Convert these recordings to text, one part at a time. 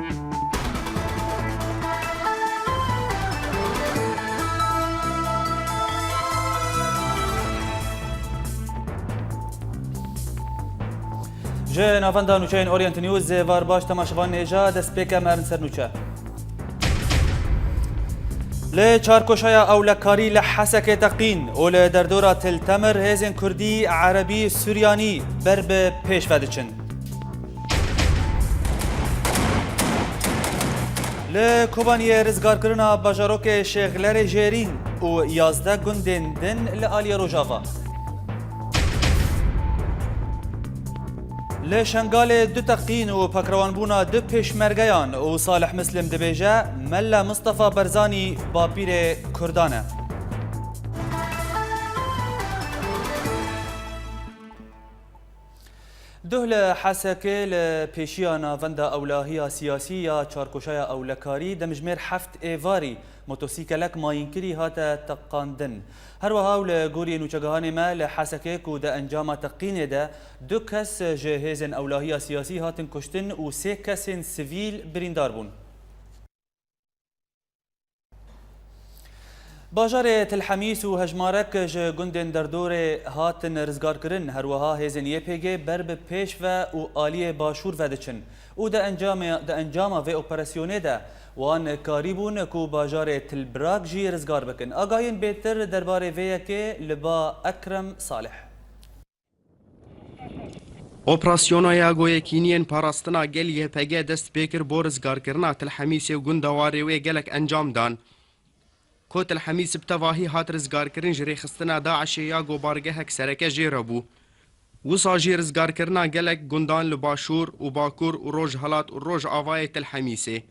جه نافندا نوچین اورینت نیوز وار باش تماشاوان نجا دست پیک مرن سر نوچه ل چارکوشایا اولکاری لحسک تقین اول در دورا تلتمر هزن کردی عربی سوریانی برب پیش ودچن ل کوبانی رزگار کرنا باجاروک شغلر جیرین و 11 گندن دن لآلیا روجاوا ل شنگال دو تقین و پکروان بونا دو پیشمرگیان و صالح مسلم دبیجه ملا مصطفى برزانی با پیر کردانه دهل حسکه لپیشیانا وندا اولاهیا سیاسی یا چارکوشایا اولکاری دمجمیر هفت ایواری موتوسیکلک ماینکری هاتا تقاندن هر وها لگوری نوچگهان ما لحسکه کو دا انجام تقینه ده دو کس جهیزن اولاهیا سیاسی هاتن کشتن و 3 کس سیویل بریندار بون باجار تلحمیس و هجمارک جه گندن در دور هاتن رزگار کرن هر وها هیزن یپیگه برب پیش و آلی باشور ودچن او دا انجام و اپراسیونه ده وان کاریبون کو باجار تلبراک جی رزگار بکن آگاهین بهتر درباره ویه که لبا اکرم صالح اپراسیونایا گویکینین پاراستنا گل یپیگه دست بیکر بو رزگار کرنا تلحمیس و گندواری و گلک انجام دان کوت الحمیس بتواهی هات رزگار کرن جری خستنا داعش یا گوبارگه هک سرکه جیره بو وصا جی رزگار کرنا گلک گندان لباشور و باکور و روج هلات و روج آوای تلحمیسه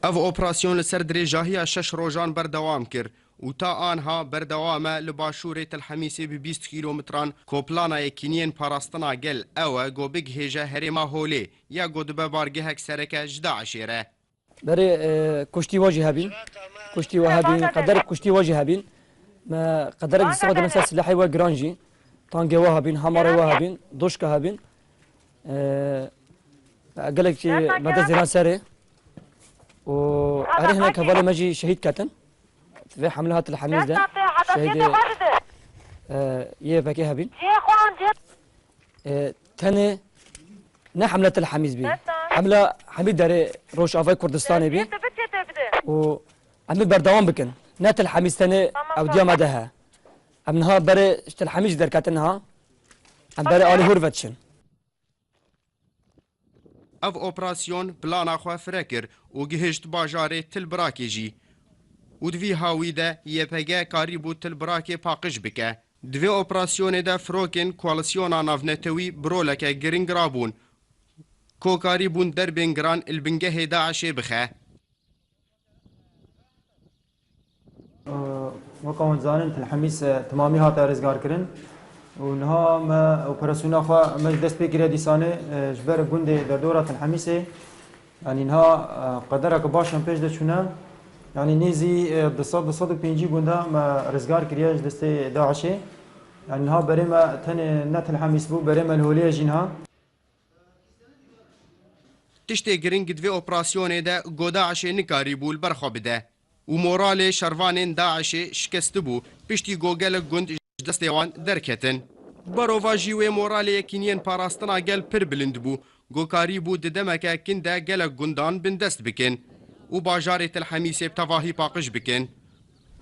او اپراسیون لسر دریجاهی 6 روجان بردوام کر و تا آنها بردوامه لباشور تلحمیسه ب 20 کیلومتران کوپلانا یکینین پاراستنا گل او گو بگ هیجه هریما هولی یا گو دبه بارگه هک سرکه جداعشیره برای کشتی واجه هبین کشتی وهابين قدرك كشتي واجهابين ما قدرك استفادة من سلاحي وجرانجي طانجي وهابين همار وهابين دوشكا هابين قال لك بعد زيران ساري وعري هناك هبالي ماجي شهيد كاتن في حملات الحميز ده شهيد يه باكي هابين تاني نا حملة الحميز بي حملة حميد داري روش افاي كردستاني بي و عمل بردوام بكن نات الحميس تاني او ديما دها امنها بري الحميس دركاتنها ام بري آلي هورفتشن اف اپراسیون پلانا خو فرکر و گهشت باجار تلبراکی جی و دوی هاوی ده یپگه کاری بو تلبراکی پاقش بکه دوی اپراسیون ده فروکن کوالسیونا نافنتوی برولکه گرینگ رابون کو کاری بون در بنگران البنگه داعشی بخه وكون زانن الحميس تمامي هاتا رزقار كرن ونها ما اوبراسيون اخوا ما دست بكري ديسانه جبر بوندي دردوره الحميس يعني انها قدرك باشن بيش دشونا يعني نيزي دصد بينجي بوندا ما رزقار كرياج دست داعشي يعني انها بريما تن نت الحميس بو بريما الهوليه جينها تشتي گرینگ دوی اپراسیون ده گوداعش نکاری بول برخو بده و مورال شروان داعش شکست بو پشتی گوگل گند دستیوان درکتن بروفا جیوه مورال یکینین پاراستنا گل پر بلند بو گوکاری بو ددمکه کنده گل گندان بندست بکن و باجار تلحمیس بتواهی پاقش بکن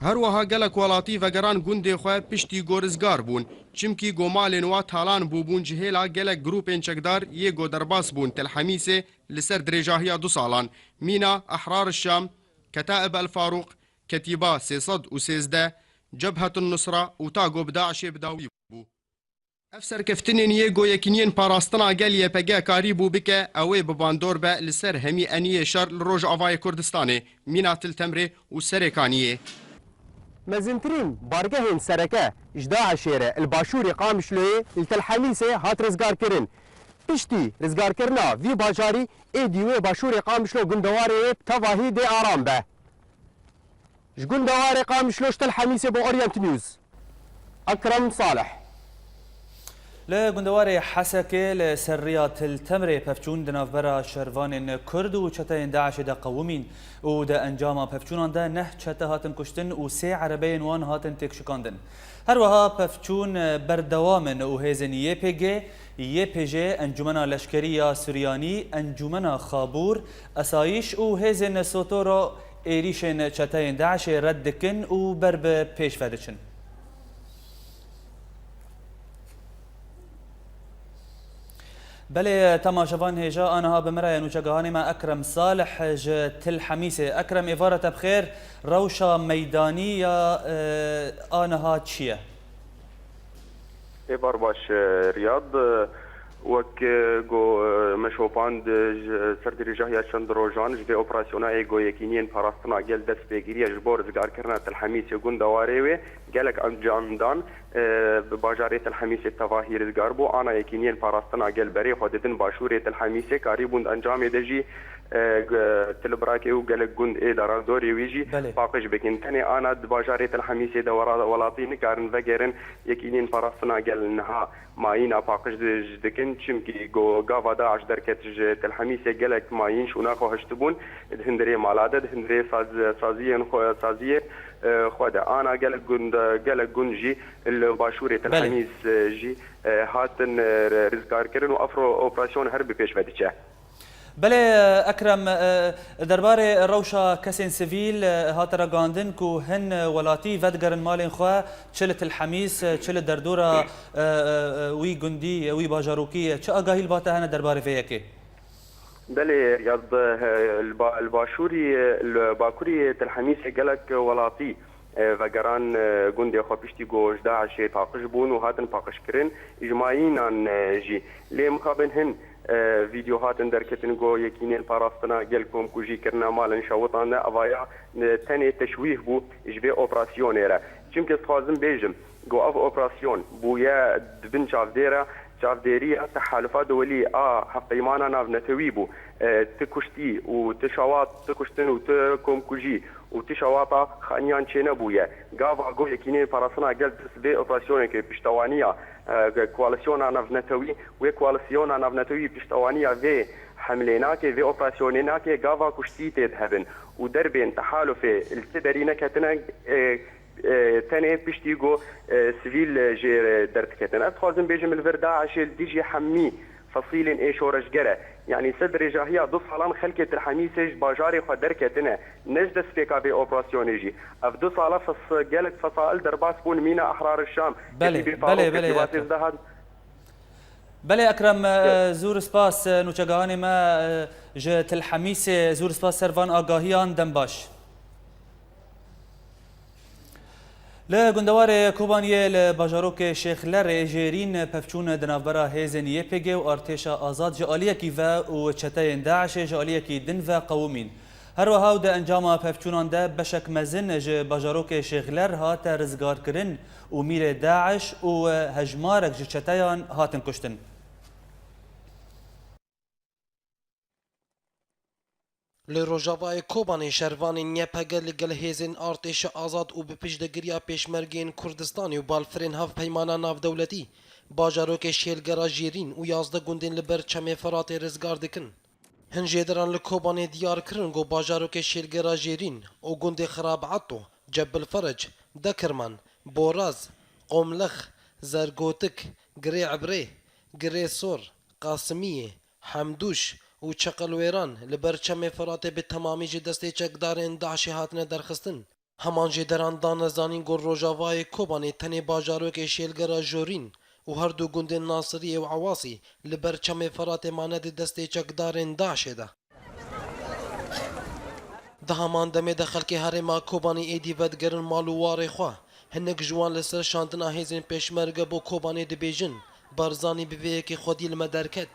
هر وها گلک ولاتی و گران گنده خواه پشتی گورزگار بون چمکی گومالن و تالان بو بون جهیلا گلک گروپین چکدار یه گو درباس بون تلحمیس لسر درجاهی 2 سالان مینا احرار الشام كتائب الفاروق كتيبة 313 جبهة النصرة وتاغو بداعش بداوي بو افسر كفتنين يگو يكنين باراستنا گل يپگه کاری بو بکه اوه بباندور به لسر همي انيه شر لروج آوای کردستاني مينات التمري و سرکانيه مزنترين بارگهين سركه اجداع شيره الباشوري قامشلوه التلحميسه هات رزگار کرن پشتی رزگار کرنا وی باجاری ایدیوه باشور قامشلو گندواره تواهی دی آرام به جگندواره قامشلو شتل حمیسه با اورینت نیوز اکرم صالح لگندوار حسکه لسریات التمره پفچون دنافبرا شروان کرد و چتاین داعش دا قومین و دا انجام پفچونان دا نه چتا هاتن کشتن و 3 عربین وان هاتن تکشکاندن. هر وها پفچون بردوامن و هیزن YPG انجمن لشکری سوریانی انجمن خابور اسایش و هیزن سوتورو ایریشن چتاین داعش رد کن و برب پیش فدچن. بله تماشاوان هجا آنها بمرأي نوچگهانی ما اکرم صالح تل حمیسه. اکرم ایوارت بخیر روشا میدانی یا آنها چیه؟ ایوار باش ریاض وک گو مشوپاند سردری جاهیا چند روزان جبه اپراسیونای گو یکینین پاراستنا گل دست بگیری جبور زگار کردن تلحمیس گون دواره و گلک انجام دان باجاری تلحمیس تواهی رزگار بو آنا یکینین پاراستنا گل بری خودتن باشوری تلحمیس کاری بوند انجام دجی تلبراکی و گلک گوند اداره دوری ویجی باقش بکن تنی آنا باجاری تلحمیس دوارا ولاتی نکارن وگرن یکینین پاراستنا گل نها ماین باقش دکن چمکی گو گاوا داعش درکت تلحمیس گلک ماین شونا خوشتبون هندری مالاده هندری سازیه خود آنا گلک گوند جی الباشوری تلحمیس جی هاتن رزگار کردن و افرو اپراسیون هر بپیش بدیچه. بله اکرم درباره روشا کسین سیویل هاترا گاندن کو هن ولاتی ودگرن مالین خواه چلت الحمیس چلت دردورا وی گندی وی باجاروکی چه آگاهی الباته هنه درباره فیکی؟ بله یاد الباكوري تلحميس قالك ولاتي وقران قندي خو بيشتي جوج داعش طاقش بون وهاتن باقش كرين اجماعين عن جي لي مقابل هن فيديوهات دركتن جو يكينين باراستنا قالكم كوجي كرنا مال نشوطنا افايا ثاني تشويه بو اجبي اوبراسيونيرا چونكي خوازم بيجم جو اف اوبراسيون بويا دبن شافديرا شافديريا تحالفات دولي حقيمانا ناف نتويبو تكشتي وتشاوات تكشتن وتكم كوجي وتشاواتا خانيان چينا بويا غافا جو يكينين باراسنا قال تسبي اوبراسيون كي بيشتوانيا كواليسيون ناف نتوي وكواليسيون ناف نتوي بيشتوانيا في حمليناك في اوبراسيونيناك غافا كشتي تذهبن ودربين تحالف التدرينا كتنا تاني بيشتيجو سيفيل جير درتكتن أتخازن بيجم الفردا عشان ديجي حمي فصيل إيش ورججرة يعني صدر جاهية ضص على خلكة الحميسج باجاري خدركتنا نجد سبيكا في أوبراسيونيجي أفدوس على فص جالك فصائل درباس بون مينا أحرار الشام بله اکرم زور سپاس نوچگهانی ما جت الحمیس زور سپاس سروان آگاهیان دم باش. لگندوار کوبانیه لباجاروک شیخ لر جیرین پفچون دنابرا هیزن YPG و ارتش آزاد جالیه کی و چتاین داعش جالیه کی دن و قومین. هر وها ده انجام پفچونان ده بشک مزن ج باجاروک شیخ لر هات رزگار کرن و میر داعش و هجمارک ج چتایان هاتن کشتن. لروجاوای کوبانی شروانی نیپگل لگل هیزن ارتش آزاد و بپیش دگریا پیشمرگین کردستانی و بالفرین هف پیمانا ناف دولتی باجاروک شیلگرا جیرین و 11 گوندین لبر چمه فرات رزگار دکن. هنجیدران لکوبانی دیار کرن گو باجاروک شیلگرا جیرین و گوند خراب عطو جبل فرج دکرمان بوراز قوملخ زرگوتک گری عبری گری سور قاسمیه حمدوش و چقلویران لبرچم فرات به تمامی جدسته چکدارین داعش هاتنه درخستن. همان جدران دانزانین گور روجاوای کوبانی تنی باجاروک شیلگرا جورین و هر دو گوند ناصری و عواسی لبرچم فرات ماند دسته چکدارین داعش ده. ده همان دمه دخل که هرما کوبانی ایدی ودگرن مالووار خواه هنگ جوان لسر شاندنا هیزن پیشمرگه بو کوبانی دبیجن برزانی بویه که خودی المدرکت.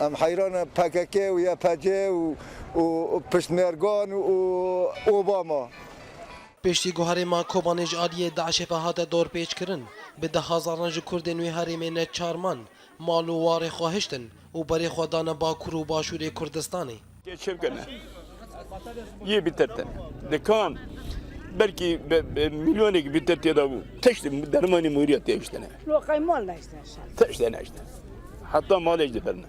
ام حيران باكاكي ويا باجي وبشمرغان واوباما پشتی گوهر ما کوبانج آلیه داعش فهات دور پیچ کرن به 10,000 کردن و هرمین چارمان مال و وار خواهشتن و برای خودان باکور و باشور کردستانی چه کنه یه بیترتن دکان belki milyonluk bir tedavi teştim dermanı müriyet teştene. لو قيمول لا يستاهل. Teştene işte. Hatta mal ejderine.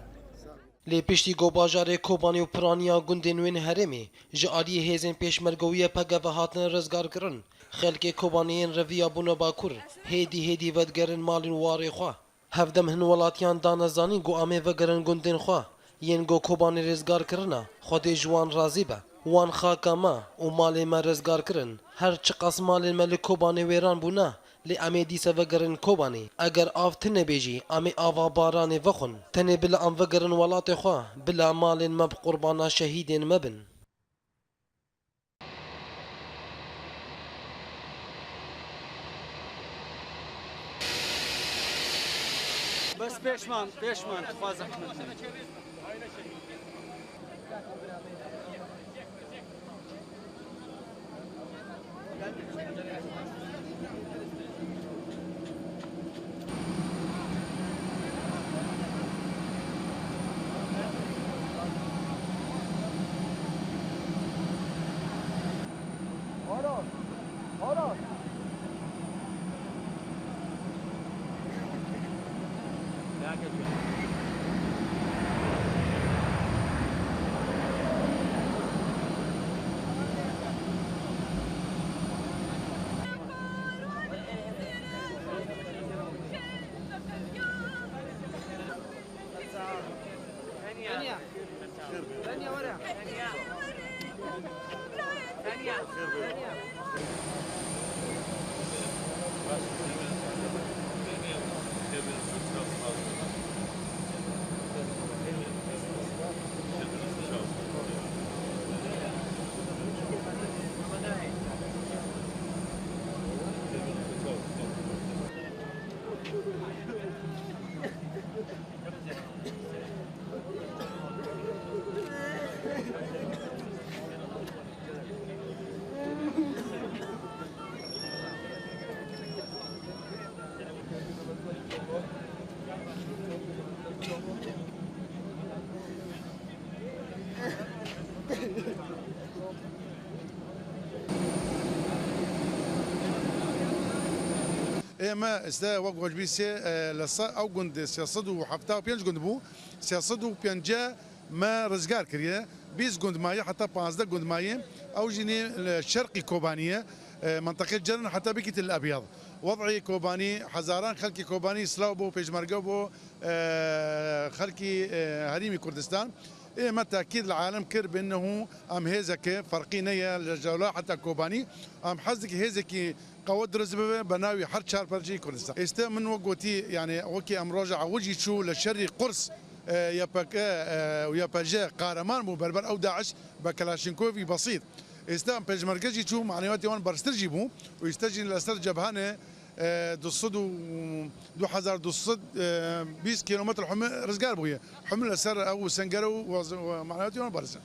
Lê piştî gobajarê Kobanî û piraniya gundên wên herêmê ji aliyê hêzên pêşmergewiya pegeve hatine rizgarkirin. Xelkê Kobaniyên reviya bûne bakur, hêdî vedgerin malên warê xwe. Hevdem hin welatiyan danezanî got amê vegerin gundên xwe. Yên got Kobanî rêzgarkirina, Xwedê ji wan razî be. Wan xaka me û malê me rêzgarkirin. Her çi qas malên me li Kobanê wêran bûne, lê em ê dîsa vegerin Kobanê. Eger av tune bêjî, em ê ava baranê vexwin. Tenê bila em vegerin welatê xwe, bila malên me bi qurbana şehîdên me bin. بس پێشمان تخوا زەحمەت اما استا وقت وجبيسي لصا او جند سياسد وحفتا وبينج جند بو سياسد وبينجا ما رزقار كريه بيز جند ماي حتى 15 جند ماي او جيني الشرقي كوبانيه منطقه جرن حتى بكت الابيض وضعي كوباني حزاران خلكي كوباني سلاو بو بيجمرقو بو خلكي هريمي كردستان ما تاكيد العالم كر بانه ام هيزك فرقينيه للجوله حتى كوباني ام حزك هيزك قواد رزبه بناوي حر شهر برجي كردستان است من وقوتي يعني وكي ام راجع وجي شو للشري قرص يا باكا ويا باجا قارمان مو بربر او داعش بكلاشينكوفي بسيط استام بيجمرجي شو معنوياتي وان برسترجيبو ويستجي لستر جبهانه دوصد دو حزار دوصد 20 كيلومتر حمل رزقار بويا حمل سر او سنجرو ومعنوياتي وان برسه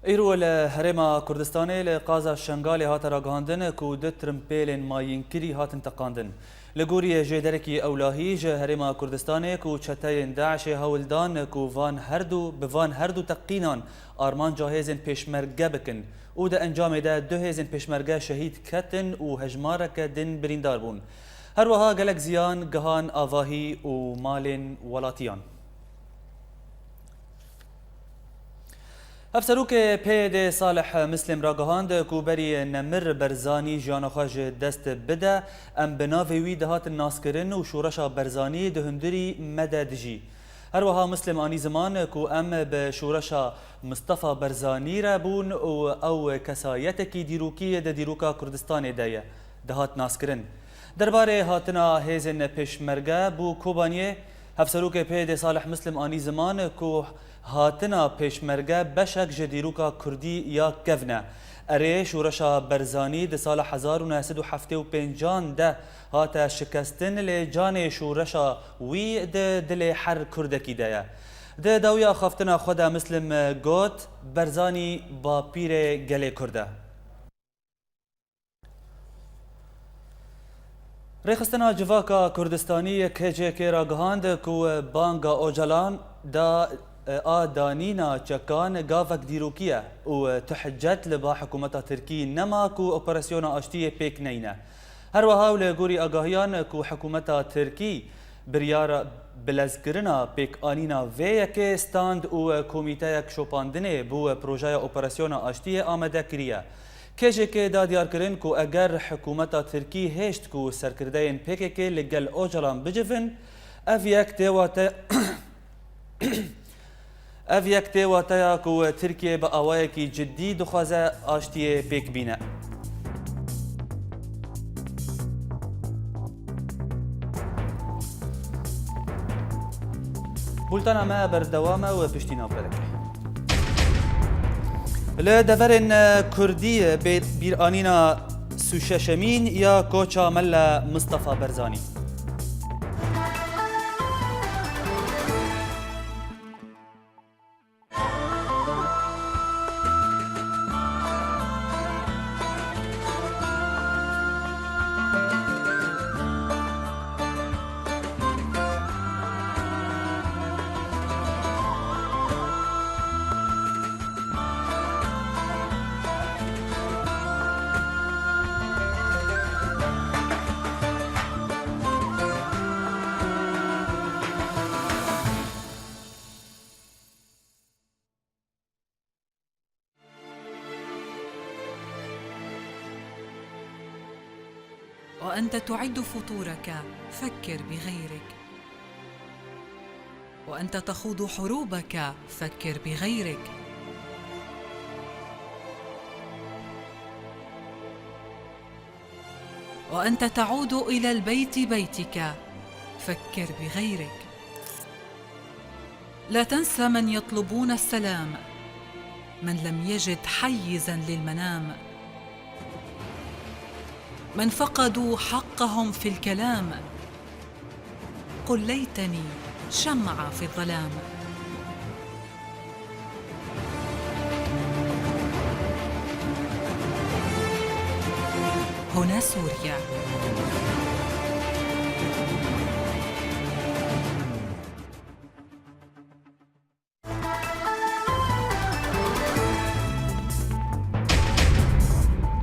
ایرو لهرما کردستانی لقازا شنگالی هات راگاندن کو د ترمپیلن ماینکری هات انتقاندن لگوری جدرکی اولاهی جه هرما کردستانی کو چتاین داعش هولدان کو وان هردو تقینان آرمان جاهزن پیشمرگه بکن او ده انجام ده دو هزن پیشمرگه شهید کتن و هجمارک دن بریندار بون هر وها گلک زیان گهان آواهی و مالن ولاتیان افسروک پید صالح مسلم راگهاند کوبری نمر برزانی جانخواج دست بده ام بناوی وی دهات ناسکرین و شورشا برزانی دهندری مددجی هر وها مسلم آنی زمان کو ام به شورشا مصطفى برزانی رابون او کسایتکی دیروکی ده دیروکا کردستان دایه دهات ناسکرین درباره هاتنا هیزن پیشمرگه بو کوبانیه افسروک پید صالح مسلم آنی زمان کو هاتنا پیشمرگه بشک جدیروکا کردی یا کفنه اره شورشا برزانی ده سال 1975 ده هات شکستن لجان شورشا وی ده دل حر کردکی ده ده داویا خافتنا خدا مسلم گوت برزانی با پیر گله کرده. ریخستنا جواکا کردستانی KJK را گهاند کو بانگا اوجلان دا آدانینا چکان گاوک دیروکیه و تحجت لبا حکومت ترکی نما کو اپراسیون آشتی پیک نینه. هر وها لگوری آگاهیان کو حکومت ترکی بریار بلزگرنا پیک آنینا وی که ستاند و کمیته شوپاندنه بو پروژه اپراسیون آشتی آمده کریه. KJK دا دیار کرن کو اگر حکومت ترکی هشت کو سرکردین PKK لگل اوجلان بجفن اف یک تیواتایا کو ترکیه با آوائه کی جدی دخوازه آشتی پیک بینه. بولتانا ما بردوامه و پشتینا برکه. لدفرن کردی بیرانینا سوششمین یا کوچا ملا مصطفى برزانی. وأنت تعد فطورك فكر بغيرك، وأنت تخوض حروبك فكر بغيرك، وأنت تعود إلى البيت بيتك فكر بغيرك. لا تنسى من يطلبون السلام، من لم يجد حيزاً للمنام، من فقدوا حقهم في الكلام. قل ليتني شمعة في الظلام. هنا سوريا.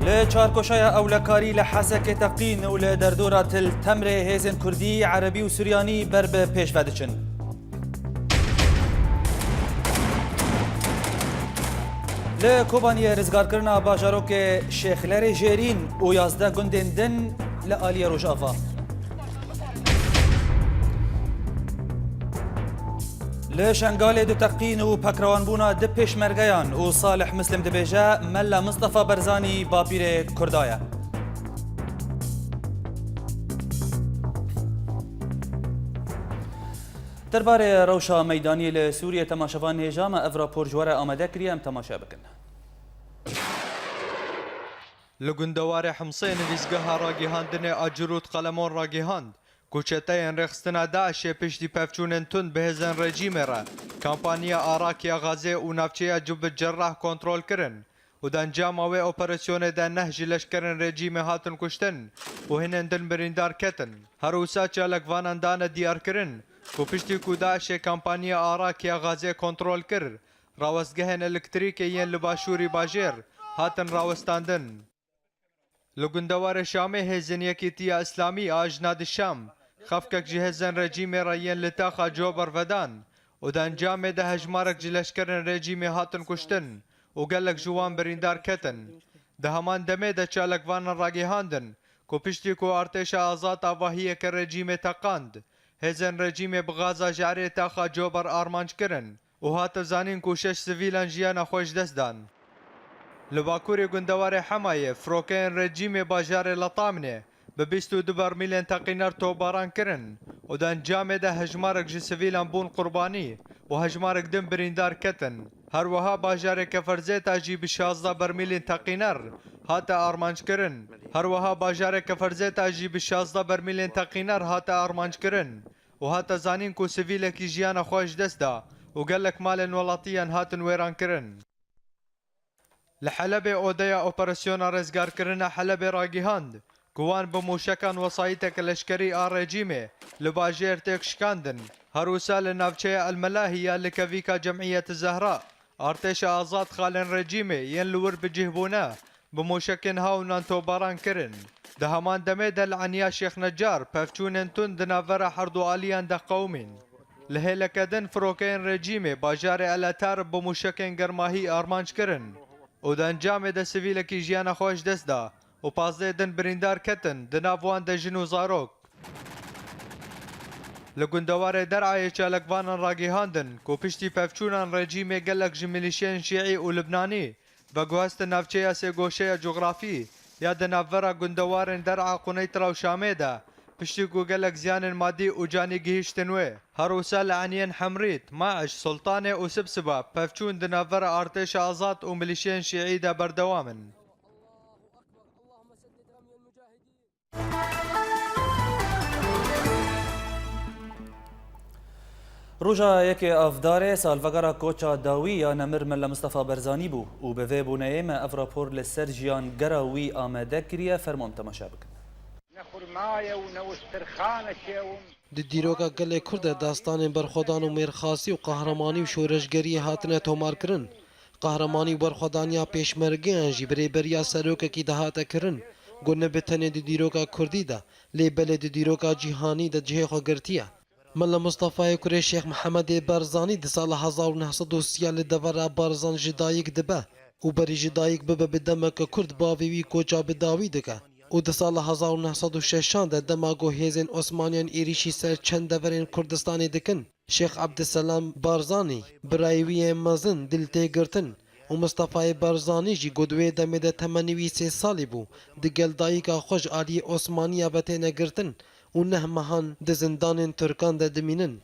لچارکوشای اولکاری لحسک تقین و لدردورات التمر هیزن کردی عربی و سوریانی برب پیش ودچن. لکوبانی رزگار کرنا باجاروک شیخلر جیرین و 11 گندن دن لآلی روجاوا. لشنگال دو تقین و پکروان بونا د پیشمرگیان و صالح مسلم دبیجه ملا مصطفى برزانی باپیر کردایه. درباره روشا میدانی لسوریه تماشاوان هجام افرا پرجواره آمده کری ام تماشا بکن. لگندوار حمصین ویزگاه راگیهاندن اجروت قلمون راگیهاند. کوچتاین رخصتنا داعش پشتی پفچونن تند بهزن رژیم را کمپانیا عراقی غازه و نفچه جب جراح کنترل کرن و دانجام و اپراسیون دان نهج لشکرن رژیم هاتن کشتن و هنن دن بریندار کتن هر وسا چالک وانان دان دیار کرن و پشتی کو داعش کمپانیا عراقی غازه کنترل کر راوستگهن الکتریکی ین لباشوری باجر هاتن راوستاندن لگندوار شام هزن یکیتی اسلامی آجناد الشام خفکک جهزن رژیم رایین لتاخا جوبر ودان و دانجام ده هجمارک جلشکرن رژیم هاتن کشتن و گلک جوان بریندار کتن ده همان دمه ده چالکوان راگیهاندن کو پشتی کو ارتش آزاد آواهی که رژیم تقاند هزن رژیم بغازا جعری تاخا جوبر آرمانج کرن و هات زانین کو 6 سویلان جیان خوش دست دان لباکوری گندوار حمایه فروکین رژیم باجار لطامنه به 22 برمیل تقینر توباران کرن و دانجام ده هجمارک جسویلان بون قربانی و هجمارک دم بریندار کتن هر وها باجار کفرزه تاجی به 16 برمیل تقینر هاتا آرمانج کرن هر وها باجار کفرزه تاجی به 16 برمیل تقینر هاتا آرمانج کرن و هاتا زانین کو سویل کی جیان خوش دست دا و gelek malên welatiyan hatin wêrankirin. Li Helebê odeya operasyona rêzgarkirina Helebê ragihand ku wan bi mûşekan wesayîteke leşkerî a rejîmê li bajêr têk şikandin. Herwisa li navçeya Elmelahî ya li kevîka Cemîyet-i Zehra artêşa azad xalên rejîmê yên li wir bi cihbûne bi mûşekên hawnan tobaran kirin. Di heman demê de li Eniya Şêx Necar pevçûnên tund di navbera herdu aliyan de qewmên. Li hêleke din firokeyên rejîmê bajarê Eletar bi mûşekên germahî armanc kirin û di encamê de sivîlekî jiyana xwe ji dest da û pazdeh din birîndar ketin di nav wan de jin û zarok. Li gundewarê Dereyê çalekvanan ragîhandin ku piştî pevçûnan rejîmê gelek ji milîşeyên Şîî û Libnanî veguhestin navçeya sêgoşeya coğrafî ya di navbera gundewarên Derê Quneytra û Şamê de piştî ku gelek ziyanên madî û canî gihîştin wê. Herwisa li Eniyên Hemrît, Maeş, Sultanê û Sibsiba pevçûn di navbera artêşa azad û milîşeyên Şîî de berdewam in. روژا یکی افداره سالوگرا کوچا داوی یا نمر ملا مصطفى برزانی بو و به وی بونهیم اف راپور لسر جیان گراوی آمده کریه فرمان تماشا بکن. Di dîroka gelê Kurd de dastanên berxwedan û mêrxasî û qehremanî û şoreşgeriyê hatine tomarkirin. Qehremanî û berxwedaniya pêşmergeyan jî birêberiya serokekî de hate kirin. Got ne bi tenê di dîroka Kurdî de lê belê di dîroka cîhanî de cihê xwe girtiye. Mela Mustafayê Kurê Şêx Mihemedê Barzanî di sala 1930 li devera Barzan ji dayîk dibe û berî ji dayîk bibe bi demeke Kurd bavê wî koça bi dawî dike. û di sala 1906 de dema ku hêzên Osmaniyan êrişî ser çend deverên Kurdistanê dikin. Şêx Ebdîselam Barzanî birayê wî ên mezin dil tê girtin û Mustafayê Barzanî jî got wê demê de temenî wî 3 salî bû di gel dayîka xwe ji aliyê Osmaniya ve têne girtin û neh mehan di zindanên Türkan de dimînin.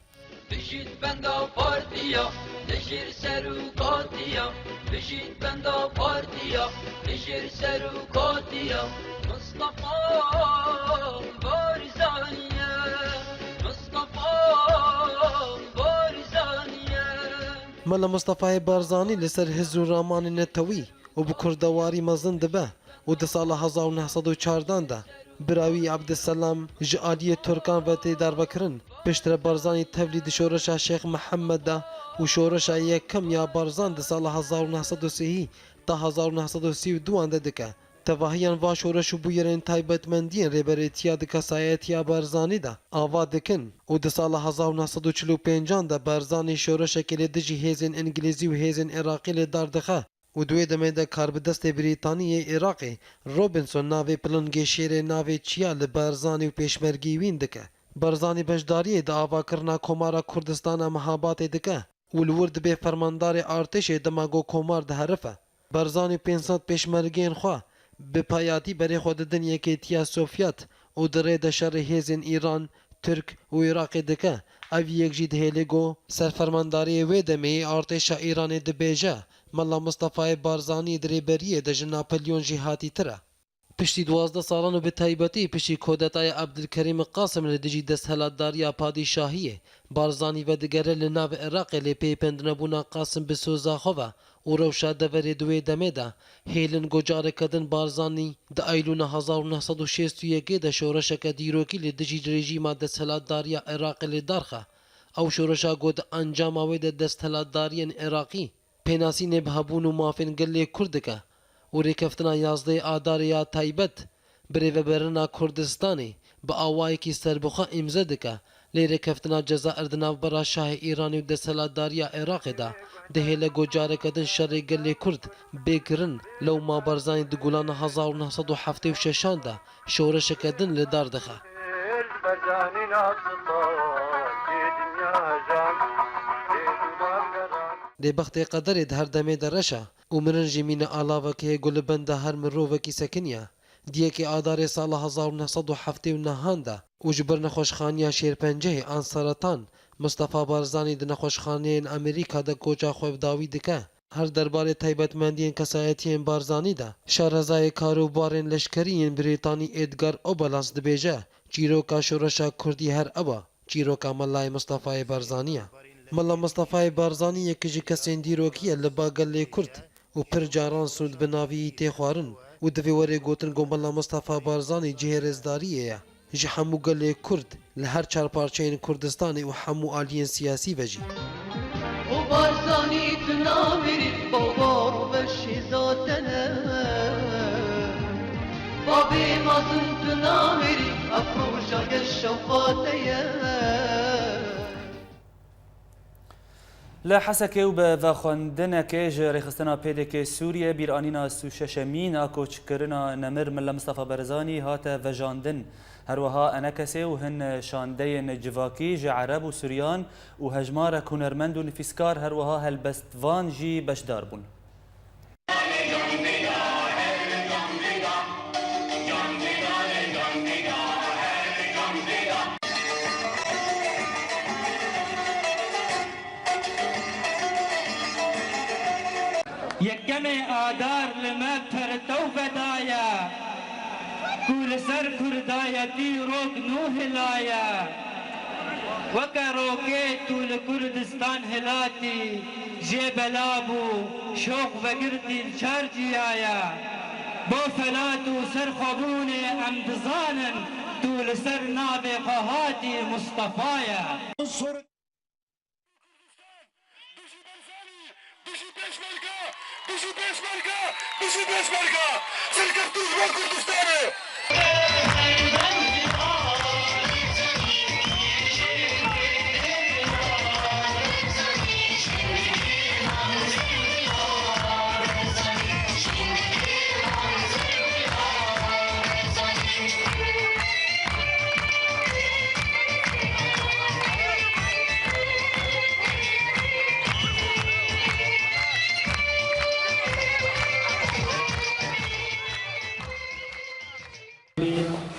Bijît benda partiya, dijîr ser û katiya. Bijît benda partiya, dijîr ser û katiya. Mustafa Barzaniye, Mustafa Barzaniye. Mela Mustafayê Barzanî li ser hizb û ramanê netewî û bi kurdewarî mezin dibe û di sala 1914 de birawî Ebdîselam ji aliyê Türkan ve tê dervekirin. Piştre Barzanî tevlî di şoreşa Şêx Mihemed de û şoreşa yekem ya Barzan di sala 1930 ta 1932 de dike. Tevahiyan va şoreş û bûyerên taybetmendiyên rêberêtiya di kesayetiya Barzanî de ava dikin û di sala 1945 de Barzanî şoreşekê lê dijî hêzên İngilîzî û hêzên Iraqî lê dar dixe û duê demê de karbidestê Brîtaniyê Iraqê Robinson navê pilingê şêrê navê çiya li Barzanî û pêşmergî wîn dike. Barzanî beşdariyê di avakirina Komara Kurdistana Mehabatê dike û li wir dibe fermandarê artêşê dema got komar diherife. Barzanî 500 pêşmergeyên xwe bi payatî berê xwe didin Yekêtiya Sovyet û di rê de şerê hêzên İran, Türk û Iraqê dike. Ev yek jî dihêlê got serfermandariyê wê demê artêşa Îranê dibêje Mela Mustafayê Barzanî di rêberiyê de ji Napolyon jî hatî tir e. Piştî 12 salan û bi taybetî piştî kodetaya Ebdülkerîm Qasim li dijî desthilatdariya padîşahiyê Barzanî ve digere li navê Iraqê lê pêpendinebûna Qasim bi soza xwe ve û rewşa deverê di wê demê de hêlin got careke din Barzanî di Eylûna 1961 de şoreşeke dîrokî li dijî rejîma desthilatdariya Iraqê lê darxe. Ew şoreşa got encama wê de desthilatdariyên Iraqî pênasînê bihebûn û mafên gelê Kurd dike û rêkeftina 11 Adarê ya taybet bi rêveberina Kurdistanê bi awayekî serbixwe îmze dike. Lê rêkeftina Cezaîr di navbera Şahê Îranê û desthilatdariya Iraqê de dihêle got careke din şerê gelê Kurd bêkirin lewma Barzanî di gulana 1976 de şoreşeke din li dar dixe. Dêbextê qederê di her demê de reş e û mirin jî mîne alavekê heye ku li benda her mirovekî sekiniye. Diyekê Adarê sala 1979 de û ji ber nexweşxaniya Şêrpencehê an seratan Mustafa Barzanî di nexweşxaneyên Amerîka de koça xwe bi dawî dike. Her derbarê taybetmendiyên kesayetiyên Barzanî de şarezayê karûbarên leşkerî yên Brîtanî Edgar Oberlans dibêje çîroka şoreşa Kurdî her eba çîroka Melayê Mustafayê Barzanî ye. ملا مصطفی بارزانی یکی جی کسین دیروکیه لباگل کرد و پر جاران سود بناوی تخوارن و دوی وری گوتن گو ملا مصطفی بارزانی جهرزداریه جی همو گل کرد لهر چار پارچین کردستانی و همو آلین سیاسی وجی و بارزانی تناوری بابا رو بشی ذاتنه بابی مازن تناوری افروشا الشوقاتيه لا حسكي وبفخندنك جري خستنا بيدك سوريا بيرانينا سوششمين اكوش كرنا نمر من مصطفى برزاني هاتا فجاندن هروها انكسي وهن شاندين جفاكي جي عرب وسوريان وهجمار كونرمند ونفسكار هروها هالبستفان جي بشداربون یکم آدار لما پرتو بدایا کول سر کردایتی روک نو هلایا وکا روکے طول کردستان هلاتی جبلابو شوق وگرتی الچارجی آیا بو فلاتو سر خبون امدزانن طول سر ناب قهاتی مصطفایا بشي بيشمركة سلكفتوش بالكردستاني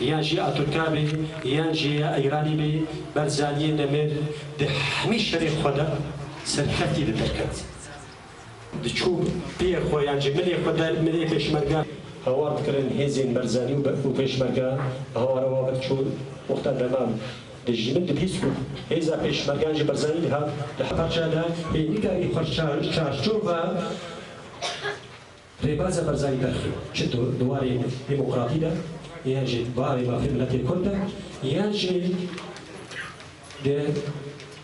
یان جی اترکابی یان جی ایرانی بی برزانی نمر ده همیشه شری خدا سرکتی دکات دچوب بی خو یان جی ملی خدا ملی پیشمرگا هوار بکرن هزین برزانی و پیشمرگا هوار و بچول وقت دمام دجمن دبیسکو هزا پیشمرگا جی برزانی ده ده پرچادا اینکا ای خرچار چارچوبا ریباز برزانی داخل چطور دواری دموکراتی ده ينجي باري ما في ملتي كلها ينجي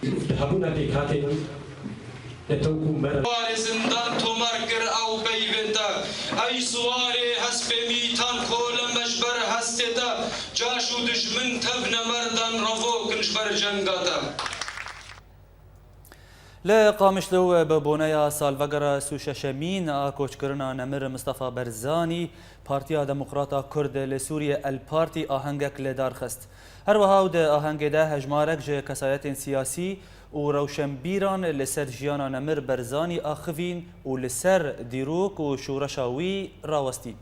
ذهبونا بكاتب نتوكم مرة زندان تمركر أو بيبنتا أي سواري هسب ميتان كل مجبر هستدا جاشو دشمن تبنا مردان رفوك نشبر جنگاتا لا قامشلو ببونيا سالفقرا سوششمين اكوش كرنا نمر مصطفى برزاني بارتيا ديمقراطا كرد لسوريا البارتي آهنگك لدارخست هر وهاو ده آهنگ ده هجمارك جه كسايات سياسي و روشنبيران لسر جيانا نمر برزاني آخفين و لسر ديروك و شورشاوي راوستي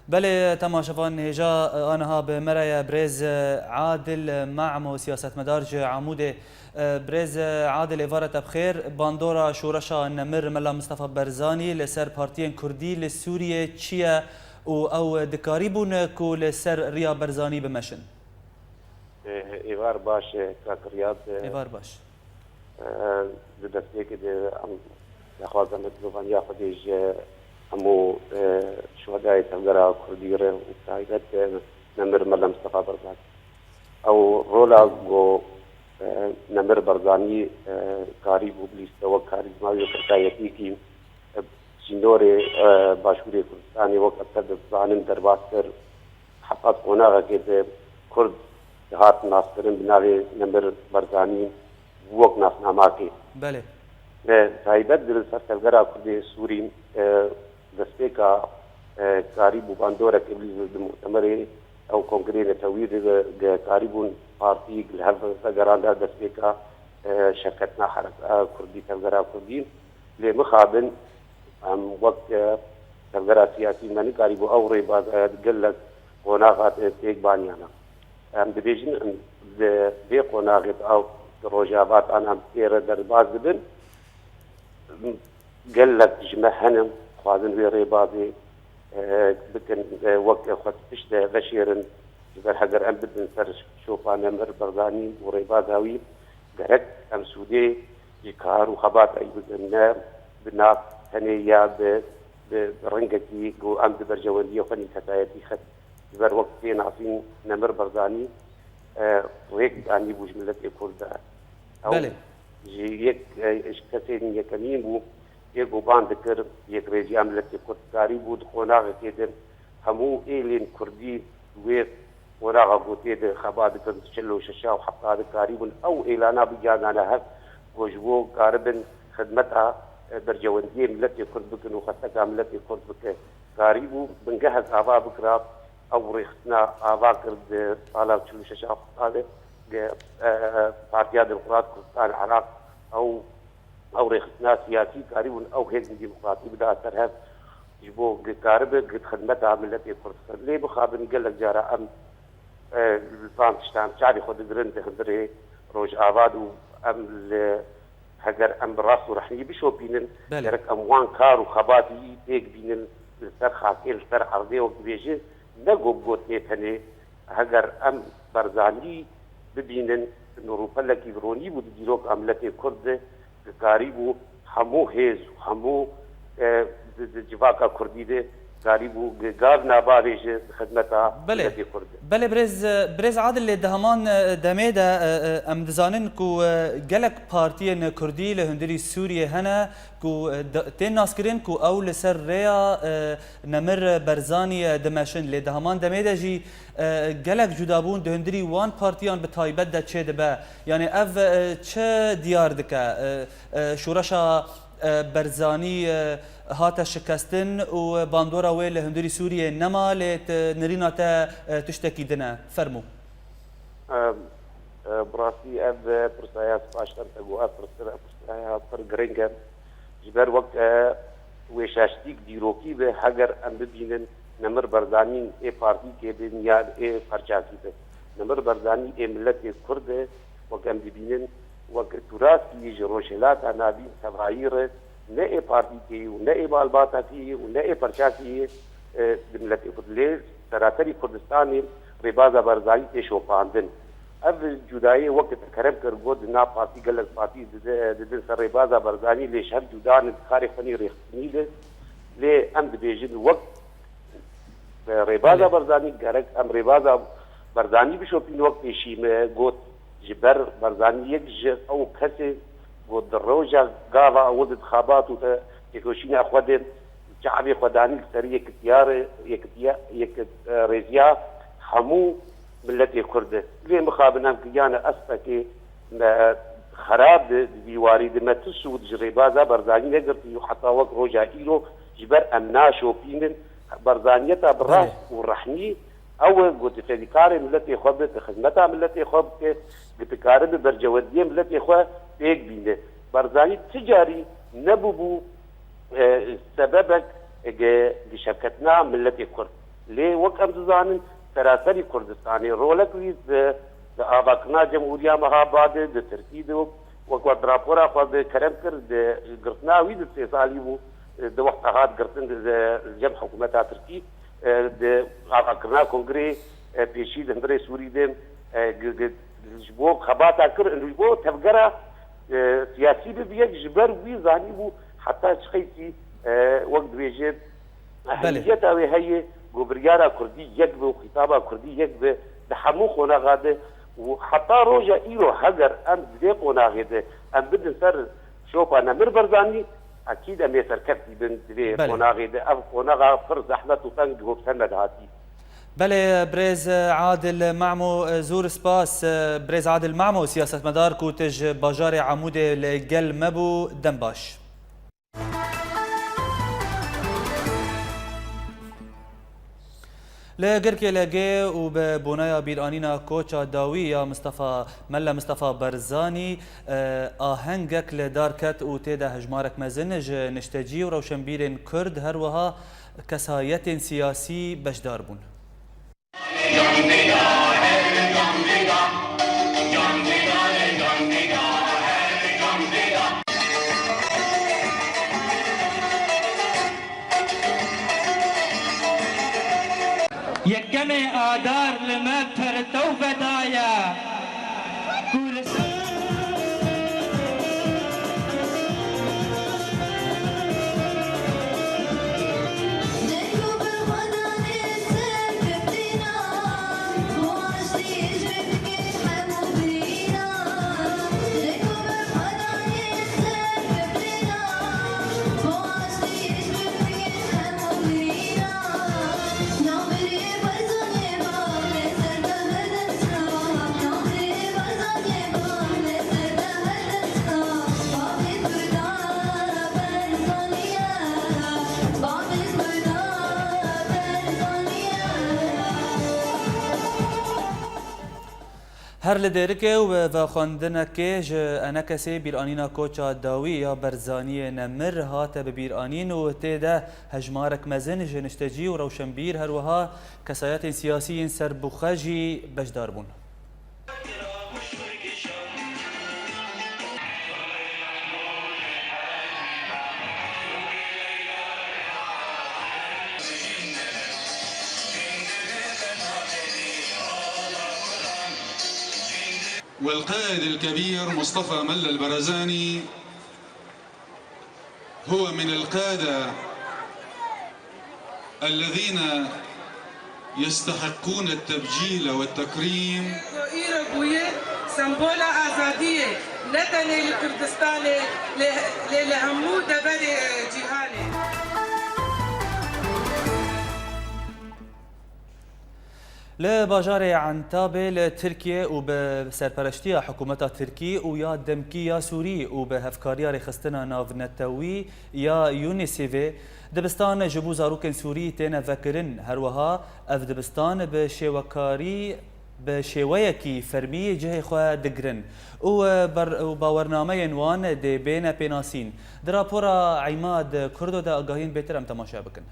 بله تماشافان هجا آنها بمرايا بريز عادل معمو سياسة مدارج عمود بريز عادل إفارة بخير باندورا شورشا نمر ملا مصطفى برزاني لسر بارتين كردي لسوريا تشيا أو دكاريبون كو لسر ريا برزاني بمشن إيوار باش كاكريات إيوار باش بدفتيك دي يخوازا مطلوبان ياخديج همو شهداء تنقرا كرديره وتايدت نمر ملا مصطفى برزاني او رولا جو نمر برزاني كاري بوبليست وكاري ماوي كرتايتي كي سينوري باشوري كردستاني وقت زانن درباستر حقات قناغا كده كرد هات ناصرين بناوي نمر برزاني ووق ناس ناماكي بله تايدت دل سرسلگرا كردي سوري دسپیکا کاری بو باندورا کبلیز مؤتمر او کنگره تویر کاریبون پارتی لهر سگراندا دسپیکا شرکتنا حرکت کردی تلگرا کردین لمخابن وقت تلگرا سیاسی منی کاریبو اوری باز قلت قناغات تیک بانیانا ببیجن بی قناغت او روجابات انا تیر در باز بدن قلت جمهنم خوازن وی ریبازی بکن وقت خود پشت غشیرن جبر هجر أم بدن سر شوفا نمر برزاني وريبازاوي جرك أم سودي يكار وخبات أي بدن بناف هنيا برنجتي جو أم برجوانية وفني كتايتي خد جبر وقتين عصين نمر برزاني وهيك يعني بوجملة يكون ده بله يك كسين يكمين بو يكو باندكر يك ريجي عملت يكون قريب ودخونا كده همو إيلين كردي ويك وراغا قوتيد خباد كنت شلو ششا وحقاد قريب أو إيلانا بجانا نهب وجبو قاربن خدمتها برجواندية ملتي كرد بكن وخطكا ملتي كرد بك قريبو بنجهز آبا بكرا أو ريختنا آبا كرد طالب شلو ششا وحقاد بارتيا ديمقراط كردستان العراق أو ريختنا سياسي قريب أو هيك ديمقراطي بدا ترهب جبو قارب قد خدمتها ملتي كردستان ليه بخابن قال لك جارا أم الفان تشتام شعبي خود درنت خدري روج آباد وأم هجر أم براس ورحني بشو بينن درك أموان كار وخباتي تيك بينن السر خاكين السر عرضي وبيجي نجو بوتي ثاني هجر أم برزاني ببينن نوروبا لك يبروني وديروك عملتي كرد قريبو همو هيز همو جواكا كردي ده قريبو قاب ناباريج خدمتها بله بله برز عادل دهمان دميدا ام دزانن كو جلك بارتيين كردي لهندري سوريا هنا كو تين ناسكرين كو او لسر ريا نمر برزاني دمشن لدهمان دميدا جي جلك جدابون دهندري وان بارتيان بتايبت دا تشي دبا يعني اف تشي ديار دكا شورشا برزاني هاتا شكستن و باندورا ويل هندري سوريا نما لت نرينا تا تشتكي دنا فرمو براسي اب برسايا سباشتن تقو اب برسايا فرغرينجا جبر وقت وشاشتيك ديروكي به حجر ام ببينن نمر بردانين اي بارتي كي بنياد اي فرچاكي به نمر برداني اي ملت كرد وكم ببينن وقت تراث کی جروشلات نابی تغایر نئے پارٹی کی نئے بالباتا کی نئے پرچا کی ملت کردلے سراسری کردستان ربازا برزائی تے شوپاندن اب جدائی وقت کرم کر گود نا پارٹی گلک پارٹی ددن سر ربازا برزانی لے شہر جدا انتخار فنی ریختنی لے امد بیجن وقت ربازا برزانی گرک ام ربازا برزانی بشوپین وقت شیم گود جبر برزاني يكجر أو كسي قد الروجة قاضى أود خابات وتكوشين أخوادين شعبي خداني السرية كتيار يك ريزيا حمو ملتي كرد ليه مخابنا كيانا أسفكي خراب بيواري ما تسود جريبازا برزاني نقدر حتى وقت روجا إيلو جبر أمناشو بينن برزانيتا براس ورحني أول قلت في ذكار ملتي خبت خدمتها ملتي خبت قلت كارب برجودية ملتي خوا بيك بينه برزاني تجاري نبوبو سببك شركتنا ملتي كرد ليه وقت أمزانن سراسري كردستاني رولك ويز آباكنا جمهورية مهاباد تركيد وقت رابورا خوا كرم كرد قرطنا ويز استيصالي بو ده وقت هاد قرطن الجمع حكومتها تركي ده آقاكرنا كونغري بيشي دهندري سوري دم جبو خباتا كر جبو تفقرا سياسي ببيك جبر ويزاني بو حتى شخيسي وقت بيجي أهليتا وهي قبريارا كردي يكبه وخطابا كردي يكبه دحمو خونا غاده وحتى روجا إيرو هجر أم بديقونا غاده أم بدن سر شوفا نمر برزاني أكيد أمي سركبتي بنت ليه قناغي ده أب قناغا فرز أحمد وطنق وبسند هاتي بله بريز عادل معمو زور سباس بريز عادل معمو سياسة مدار كوتج باجار عمودة لقل مبو دنباش لقركي لقي وببنايا بيرانينا كوتشا داوية مصطفى برزاني آهنگك لداركت وتيدا هجمارك مزنج نشتجي وروشنبيرين كرد هروها كسايت سياسي بشدار بون يكمي آدار لما هر لدرکه و خواندن که انا کسی بیرانینا کوچا داوی یا برزانی نمر هات ببیرانین و تیده هجمارک مزن جنشتجی و روشنبیر هروها کسایت سیاسی سربخجی بجدار بون. والقائد الكبير مصطفى ملا البرزاني هو من القادة الذين يستحقون التبجيل والتكريم. سمبولا آزادية نتني لكردستان لهمو دبر جهاني. لباجار عنتابه لتركيا وبسرپرشتيا حكومة تركي ويا دمكيا سوري وبهفكاريا رخصتنا ناف نتوي يا يونيسيف دبستان جبو زاروكن سوري تينا فكرن هروها اف دبستان بشيوكاري بشيويكي فرمي جهي خوا دقرن وباورنامه وان دي بين بيناسين درابورا عماد كردو دا اقاهين بيتر ام تماشا بكن.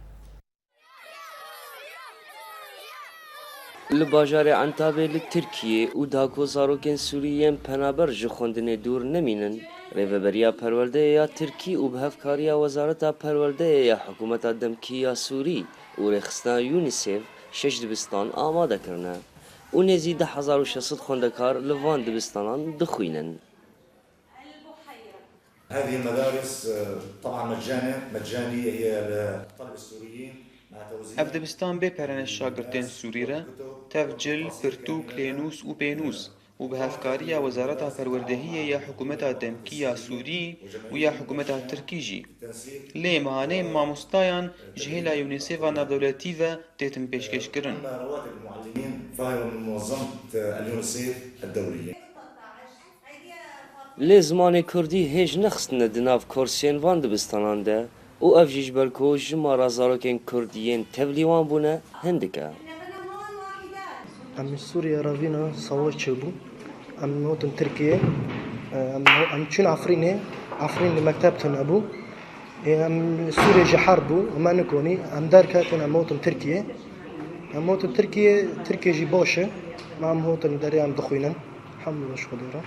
لباجار عنتابه لترکیه و داکو زاروکن سوریین پنابر جخوندن دور نمینن ریوبریا پرورده یا ترکی و بهفکاریا وزارتا پرورده یا حکومت دمکیا سوری و رخصنا یونیسف 6 دبستان آماده کرنه و نزید 1600 خوندکار لوان دبستانان دخوینن. هذه المدارس طبعا مجانية هي للطلبة السوريين. اف دبستان بپرن شاگردین سوری را تفجل پرتو کلینوس و بینوس و به هفکاری وزارت پروردهی یا حکومت دمکیا سوری و یا حکومت ترکیجی لی مهانه ماموستایان جهیلا یونیسف و نافدولتی و تیتم پیشکش کرن. رواتب المعلمين فهي من منظمة اليونيسف الدولية. لی زمان کردی هیچ نخستن دناف کورسین وان دبستانان ده و افجیج بلکو جمارا زاروکن کردیین تبلیوان بونه هندکه. ام سوريا رافينا صوت شبو ام موطن تركيا ام تشون عفرين لمكتبتن ابو ام سوريا جحاربو وما نكوني ام داركاتن ام موطن تركيا ام موطن تركيا جي بوشه مع موطن داري ام دخوينا الحمد لله شكرا.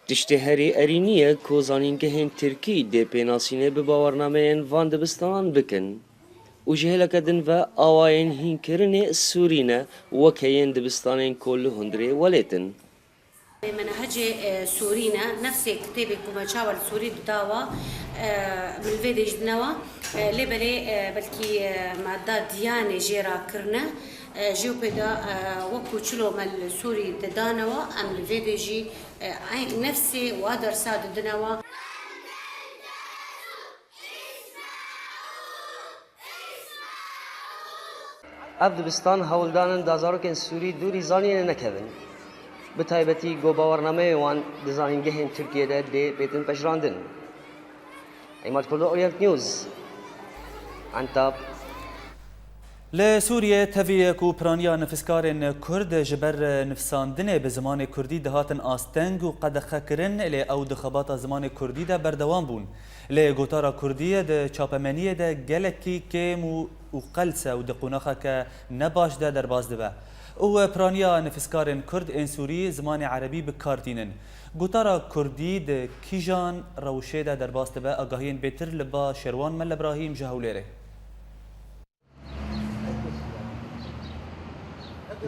تشتهری ارینیه کوزانینگه هن ترکی ده پیناسینه به باورنامه وان دبستان بکن و جهلک دن و آواین هین کرنه سورینه و کین دبستانین کل هندره ولیتن. منهج سورينا نفس كتاب كوماتشاوا السوري داوا بالفيديج دنوا لبلي بلكي مادة ديانة جيرا كرنا جيوبيدا وكوتشلو مال سوري دانوا ام الفيديجي نفسي وادر ساد دنوا. افغانستان هولدان دازاروکن سوری دوری زانی نکبن. به تایبەتی گۆباوەڕنامەی وان دەزانینگە هێن تورکیەدا دێ بێتن پەشراندن. ئەیمات کوردۆ ئۆریەنت نیوز عنتاب. لسوريا تفيك وبرانيا نفسكارن كرد جبر نفساندنه بزمان كردي دهاتن آستنگ و قد خكرن لی او دخبات زمان كردي ده بردوان بون. لی گوتارا كردية ده چاپمنية ده گلكي كيم و قلسة و دقوناخا که نباش ده در باز ده و پرانیا نفسکارن کرد این سوری زمان عربی بکارتینن. گوتارا کردی ده کیجان روشه ده در باست به آگاهین بیتر لبا شروان مل ابراهیم جهولره.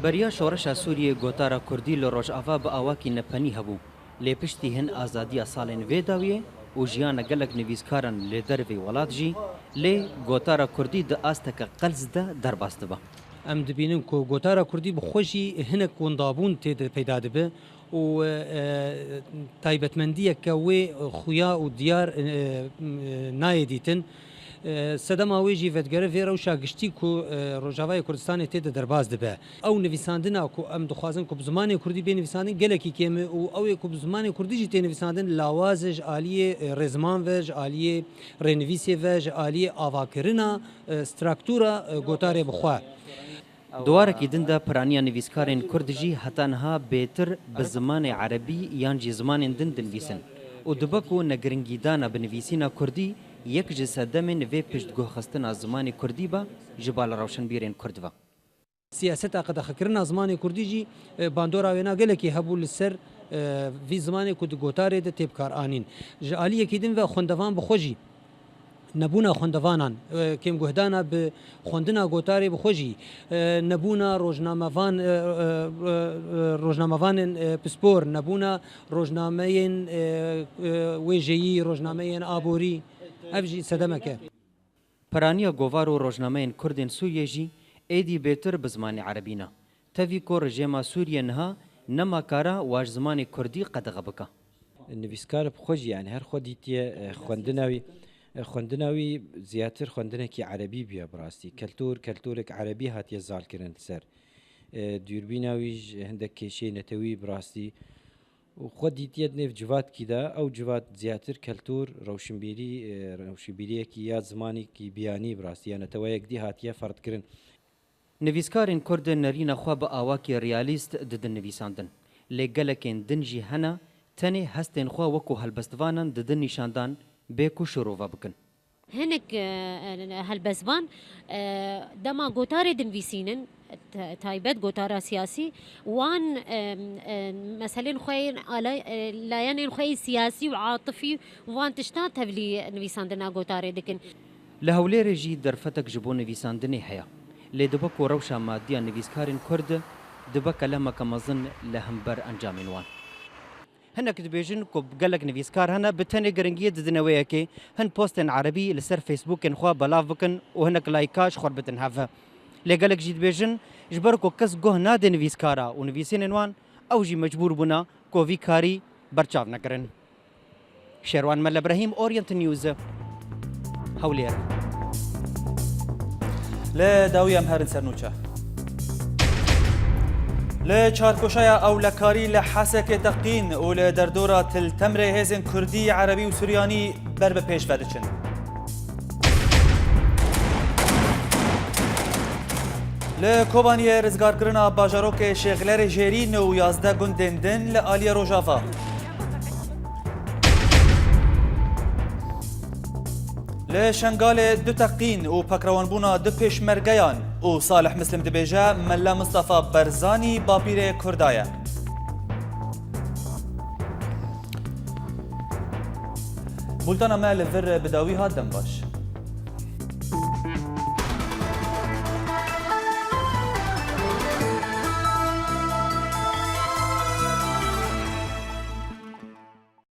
بریا شورش سوریه گوتارا کردی لروج آوا با آواکی نپنی هبو. لی پشتی هن آزادی سالین ویداویه و جیان گلک نویزکارن لی دروی ولاد جی لی گوتارا کردی ده آستک قلز ده در باست به. ام دبینن کو گوتارا کردی بخوشی هنک وندابون تید پیدا دبه و تایبەتمەندیە کە وێ خویا و دیار نایەدیتن سەدەماوێژی ڤەتگەرە ڤێرە و شاگشتی و ڕۆژاوای کوردستانی تێدە دەرباز دەبێ ئەو نویساندنا و ئەم دخوازن کو زمانی کوردی بێ نویساندن گەلێکی کێمە و ئەوێ کو زمانی کوردیجی تێ نویساندن لاوازژ عالیە ڕێزمان ڤێژ عالیە ڕێنویسێ ڤێژ عالیە ئاواکردنا ستراکتورە گۆتارێ بخوا دوارێکی دندا پرانیا نویسکارên کورد jî hetanha bêtir bi zimanê Erebî yan jî zimanên din dinivîsin û dibe ku negiringîdana bi nivîsîna Kurdî yek ji sedemên vê piştguhxistina zimanê Kurdî be ji bala rewşenbîrên Kurd ve. سیاستا قەدەخەکردنا زمانی کوردی جی باندۆرا وێنا gelekî hebû li ser vî zimanê ku di gotarê de têbkar anîn. Ji aliyekî din ve xwendevan bi xwe jî nebûna xwendevanan kêm guhdana bi xwendina gotarê bi xwe jî nebûna rojnamevanên pispor nebûna rojnameyên wêjeyî rojnameyên aborî ev jî sedemek e. Peraniya govar û rojnameyên Kurdên Sûriyê jî êdî bêtir bi zimanê Erebî ne. Tevî ku rejêma Sûriye niha nemakara waj zimanê Kurdî qedexe bike. Nivîskar bi xwe jî yani her xwe dîtiye xwendina wî ziyattir xwendinekî Erebî bûye bi rastî. Keltûrek Erebî hatiye zalkirin ser. Dûrbîna wî ji hindek kêşeyê netewî bi rastî û xwe dîtiye nêv civatkî de ew civat ziyattir keltûr rewşîbîriyekî ya zimanekî biyanî bi rastî ya neteweyek dî hatiye ferdkirin. Nivîskarên Kurd nerîna xwe bi awakê realîst didin nivîsandin. Lê gelekên din jî hene tenê hestên xwe wekû helbestvanan didin nîşandan bê ku şirova bikin. Hinek helbestvan dema gotarê dinivîsînin taybet gotara siyasî wan meselên xwe layanên xwe siyasî û atifî wan tiştan tevlî nivîsandina gotarê dikin. Li Hewlêrê jî derfetek ji bo nivîsandinê heye. Lê dibe ku rewşa maddiya nivîskarên Kurd dibe kelemeke mezin li hember encamên wan. Hinek dibêjin ku gelek nivîskar hene bi tenê giringiyê didin wêyekê hin postên Erebî li ser Facebookên xwe belav bikin û hinek layka ji xwe bitin heve. Lê gelek jî dibêjin ji ber ku kes goh nade nivîskara û nivîsînên wan ew jî mecbûr bûna ku vî karî berçav nekirin. Şerwan Mel Ebrahîm, Orient News, Hewlêr. لە داوی ئەم هەرن سەرنوچە لە چارکۆشایە ئەولەکاری لە حەسەکێ تەقین و لە دەردۆرە تلتەمرێ هێزن کوردی عەرەبی و سوریانی بەر بە پێش ڤەدەچن. لە کۆبانیە ڕزگارکردنا باژارۆکێ شێغلەرێ ژێرین و 11 گوندên din لە ئالیە ڕۆژاوا. لە شنگالê du teqîn û pekrewanbûna du pêşmergeyan û Salih Mislim dibêje Mella Mustafa Berzanî bapîrê Kurda ye. Bultana me li vir bi dawî hat dem baş.